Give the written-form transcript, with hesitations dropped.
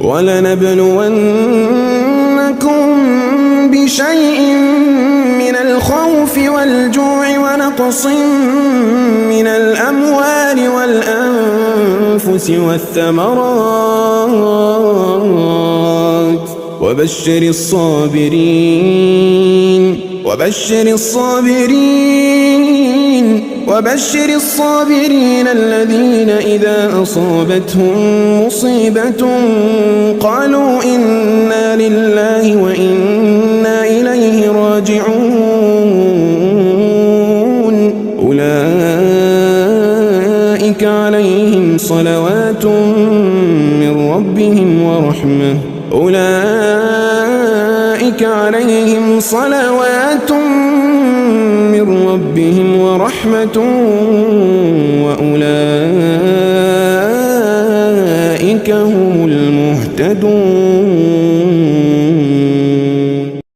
ولنبلونكم بشيء من الخوف والجوع ونقص من الأموال والأنفس والثمرات وبشر الصابرين الذين إذا أصابتهم مصيبة قالوا إنا لله وإنا إليه راجعون أولئك عليهم صلوات من ربهم ورحمة وأولئك هم المهتدون.